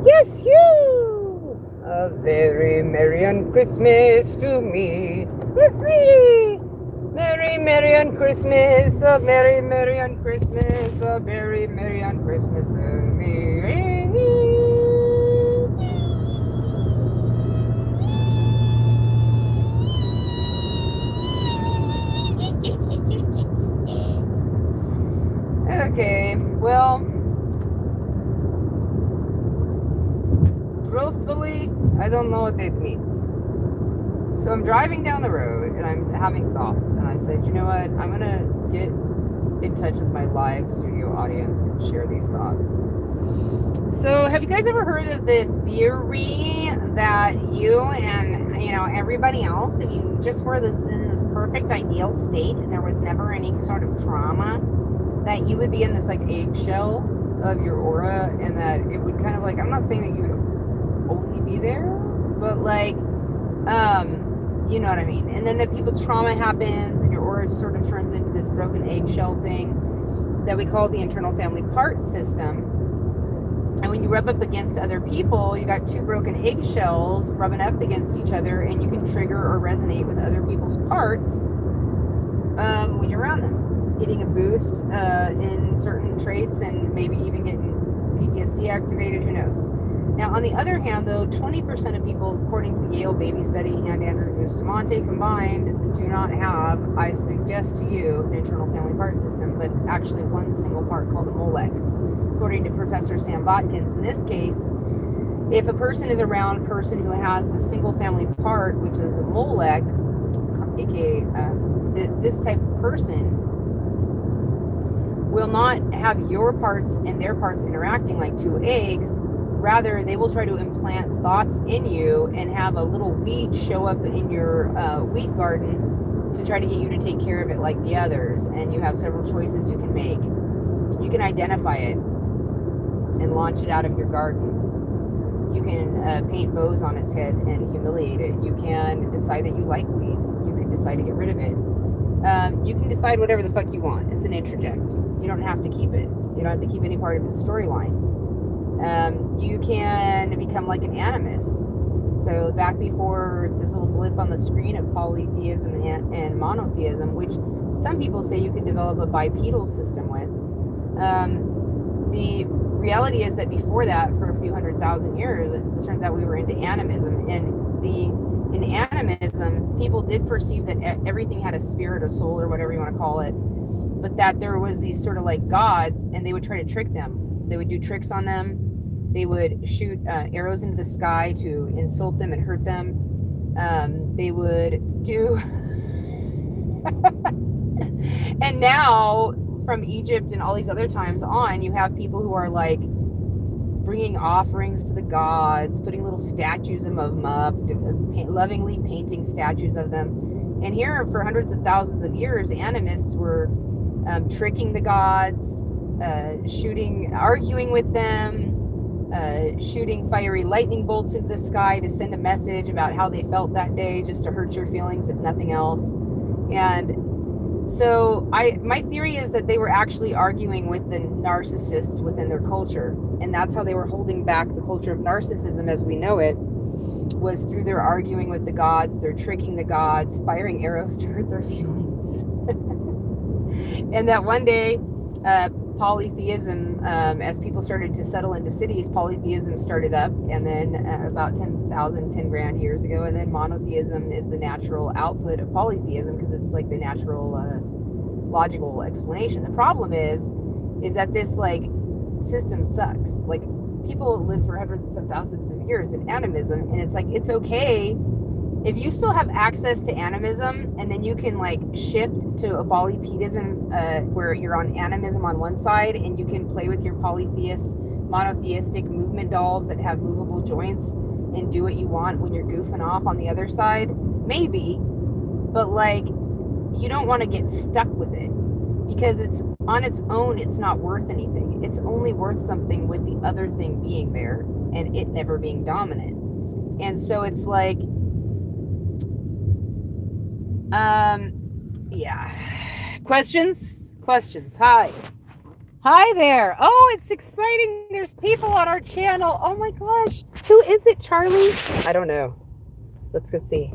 Yes, you! A very merry on Christmas to me. Yes, me! Merry, merry on Christmas. A merry, merry on Christmas. A very merry on Christmas to me. Okay, well, truthfully, I don't know what that means. So I'm driving down the road and I'm having thoughts, and I said, you know what? I'm gonna get in touch with my live studio audience and share these thoughts. So, have you guys ever heard of the theory that you and everybody else, if you just were in this perfect ideal state and there was never any sort of trauma, that you would be in this like eggshell of your aura, and that it would kind of like, I'm not saying that you would only be there, but like you know what I mean. And then that trauma happens and your aura sort of turns into this broken eggshell thing that we call the internal family part system. And when you rub up against other people, you got two broken eggshells rubbing up against each other, and you can trigger or resonate with other people's parts when you're around them, getting a boost in certain traits and maybe even getting PTSD activated, who knows. Now, on the other hand, though, 20% of people, according to the Yale Baby Study and Andrew Bustamante combined, do not have, I suggest to you, an internal family part system, but actually one single part called a Molech. According to Professor Sam Botkins, in this case, if a person is around a person who has the single family part, which is a Molech, aka this type of person, will not have your parts and their parts interacting like two eggs. Rather, they will try to implant thoughts in you and have a little weed show up in your wheat garden to try to get you to take care of it like the others. And you have several choices you can make. You can identify it and launch it out of your garden. You can paint bows on its head and humiliate it. You can decide that you like weeds. You can decide to get rid of it. You can decide whatever the fuck you want. It's an interject. You don't have to keep it. You don't have to keep any part of the storyline. You can become like an animist. So back before this little blip on the screen of polytheism and monotheism, which some people say you can develop a bipedal system with, the reality is that before that, for a few 100,000 years, it turns out we were into animism. And in animism, people did perceive that everything had a spirit, a soul, or whatever you want to call it, but that there was these sort of like gods, and they would try to trick them. They would do tricks on them. They would shoot arrows into the sky to insult them and hurt them. They would do... And now, from Egypt and all these other times on, you have people who are like bringing offerings to the gods, putting little statues of them up, lovingly painting statues of them. And here, for hundreds of thousands of years, animists were tricking the gods, arguing with them, shooting fiery lightning bolts into the sky to send a message about how they felt that day, just to hurt your feelings, if nothing else. And so my theory is that they were actually arguing with the narcissists within their culture, and that's how they were holding back the culture of narcissism as we know it, was through their arguing with the gods. They're tricking the gods, firing arrows to hurt their feelings. And that one day, polytheism, as people started to settle into cities, polytheism started up, and then about 10 grand years ago, and then monotheism is the natural output of polytheism, because it's like the natural logical explanation. The problem is that this like system sucks. Like, people live for hundreds of thousands of years in animism, and it's like, it's okay if you still have access to animism, and then you can like shift to a polypedism, where you're on animism on one side, and you can play with your monotheistic movement dolls that have movable joints and do what you want when you're goofing off on the other side, maybe. But like, you don't want to get stuck with it, because it's on its own, it's not worth anything. It's only worth something with the other thing being there and it never being dominant. And so it's like, yeah. Questions? Hi. Hi there. Oh, it's exciting. There's people on our channel. Oh my gosh. Who is it, Charlie? I don't know. Let's go see.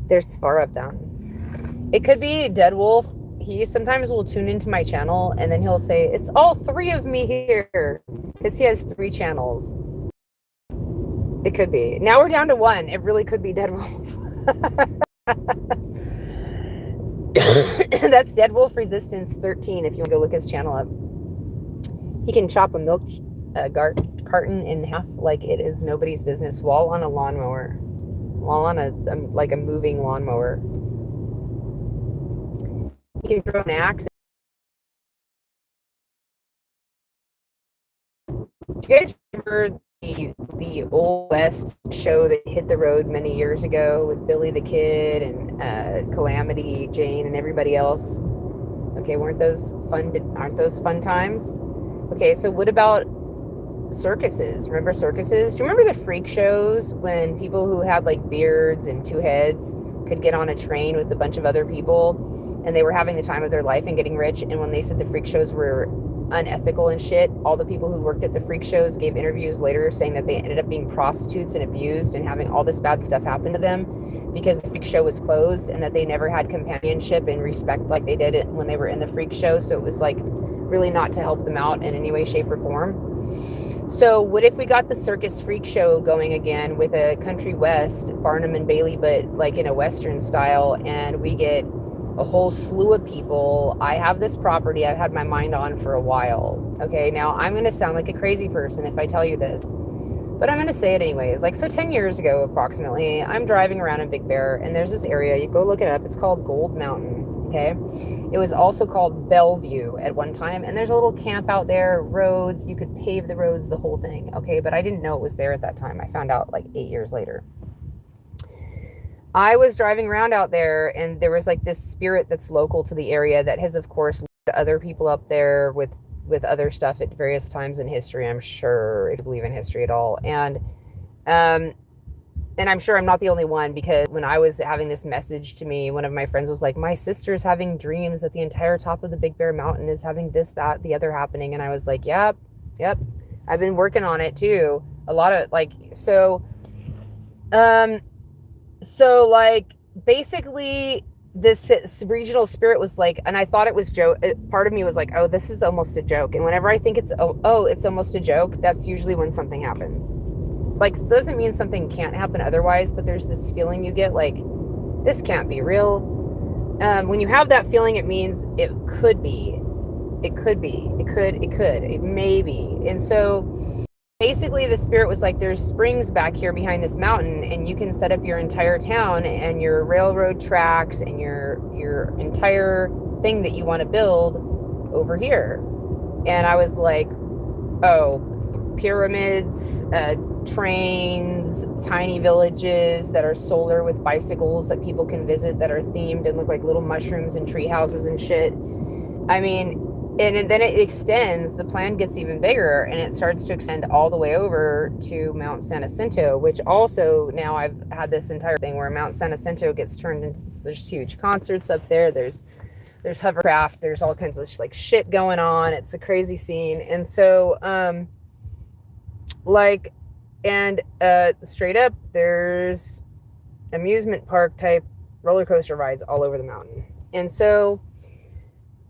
There's far up down. It could be Dead Wolf. He sometimes will tune into my channel and then he'll say, it's all three of me here. Because he has 3 channels. It could be. Now we're down to 1. It really could be Dead Wolf. That's Dead Wolf Resistance 13 if you want to go look his channel up. He can chop a milk carton in half like it is nobody's business while on a lawnmower. While on a moving lawnmower. He can throw an axe. Do you guys remember the Old West show that hit the road many years ago with Billy the Kid and Calamity Jane and everybody else? Okay, aren't those fun times? Okay, so what about circuses? Remember circuses? Do you remember the freak shows when people who had like beards and 2 heads could get on a train with a bunch of other people and they were having the time of their life and getting rich? And when they said the freak shows were unethical and shit, all the people who worked at the freak shows gave interviews later saying that they ended up being prostitutes and abused and having all this bad stuff happen to them because the freak show was closed, and that they never had companionship and respect like they did it when they were in the freak show. So it was like really not to help them out in any way, shape, or form. So what if we got the circus freak show going again with a country west, Barnum and Bailey, but like in a Western style, and we get a whole slew of people. I have this property I've had my mind on for a while. Okay, now I'm going to sound like a crazy person if I tell you this, but I'm going to say it anyways. Like, so 10 years ago, approximately, I'm driving around in Big Bear, and there's this area, you go look it up, it's called Gold Mountain, okay? It was also called Bellevue at one time, and there's a little camp out there, roads, you could pave the roads, the whole thing, okay? But I didn't know it was there at that time. I found out like 8 years later. I was driving around out there, and there was like this spirit that's local to the area that has, of course, led other people up there with other stuff at various times in history, I'm sure, if you believe in history at all. And I'm sure I'm not the only one, because when I was having this message to me, one of my friends was like, my sister's having dreams that the entire top of the Big Bear Mountain is having this, that, the other happening. And I was like, yep. I've been working on it too. A lot of like, so like basically this regional spirit was like, and I thought it was joke. Part of me was like, oh, this is almost a joke. And whenever I think it's it's almost a joke, that's usually when something happens. Like, doesn't mean something can't happen otherwise, but there's this feeling you get like, this can't be real. When you have that feeling, it means it could be. It may be. And so basically the spirit was like, there's springs back here behind this mountain, and you can set up your entire town and your railroad tracks and your entire thing that you want to build over here. And I was like, oh, pyramids, trains, tiny villages that are solar with bicycles that people can visit that are themed and look like little mushrooms and tree houses and shit. I mean, and then it extends, the plan gets even bigger, and it starts to extend all the way over to Mount San Jacinto, which also now I've had this entire thing where Mount San Jacinto gets turned into, there's huge concerts up there, there's hovercraft, there's all kinds of like shit going on. It's a crazy scene. And so straight up, there's amusement park type roller coaster rides all over the mountain. And so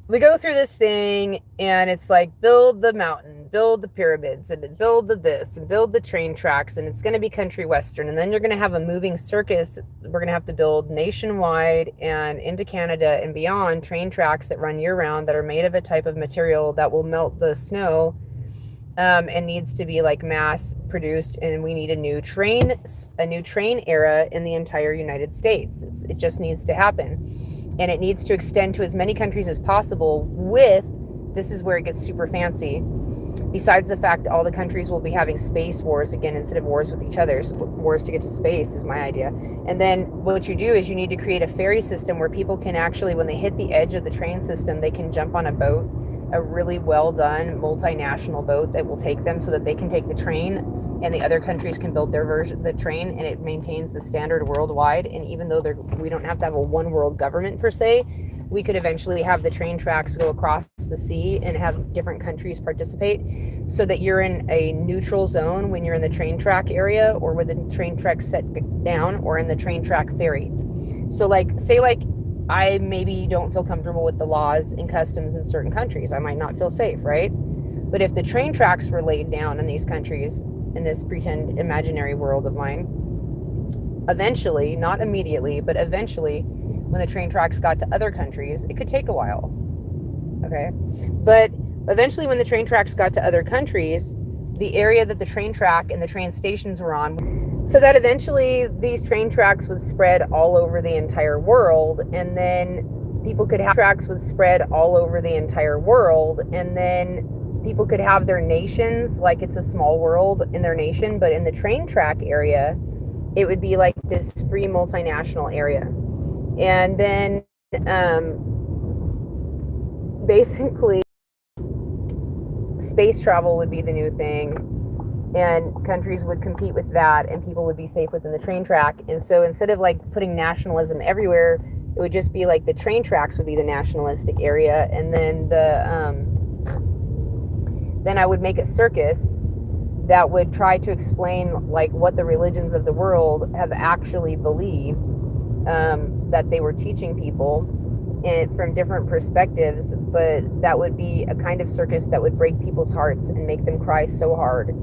we go through this thing, and it's like, build the mountain, build the pyramids, and build the this, and build the train tracks, and it's going to be country western, and then you're going to have a moving circus. We're going to have to build nationwide and into Canada and beyond train tracks that run year round, that are made of a type of material that will melt the snow, and needs to be like mass produced, and we need a new train era in the entire United States. It just needs to happen. And it needs to extend to as many countries as possible with, this is where it gets super fancy, besides the fact all the countries will be having space wars again instead of wars with each other. Wars to get to space is my idea. And then what you do is you need to create a ferry system where people can actually, when they hit the edge of the train system, they can jump on a boat, a really well done multinational boat that will take them so that they can take the train, and the other countries can build their version, the train, and it maintains the standard worldwide. And even though we don't have to have a one world government per se, we could eventually have the train tracks go across the sea and have different countries participate, so that you're in a neutral zone when you're in the train track area, or where the train track's set down, or in the train track ferry. So like, say like I maybe don't feel comfortable with the laws and customs in certain countries. I might not feel safe, right? But if the train tracks were laid down in these countries, in this pretend imaginary world of mine, eventually, not immediately, but eventually, when the train tracks got to other countries, it could take a while, okay? But eventually, when the train tracks got to other countries, the area that the train track and the train stations were on, so that eventually these train tracks would spread all over the entire world, and then people could have tracks would spread all over the entire world, and then people could have their nations, like it's a small world in their nation, but in the train track area, it would be like this free multinational area. And then basically space travel would be the new thing, and countries would compete with that, and people would be safe within the train track. And so instead of like putting nationalism everywhere, it would just be like the train tracks would be the nationalistic area, and then then I would make a circus that would try to explain like what the religions of the world have actually believed, that they were teaching people, and from different perspectives. But that would be a kind of circus that would break people's hearts and make them cry so hard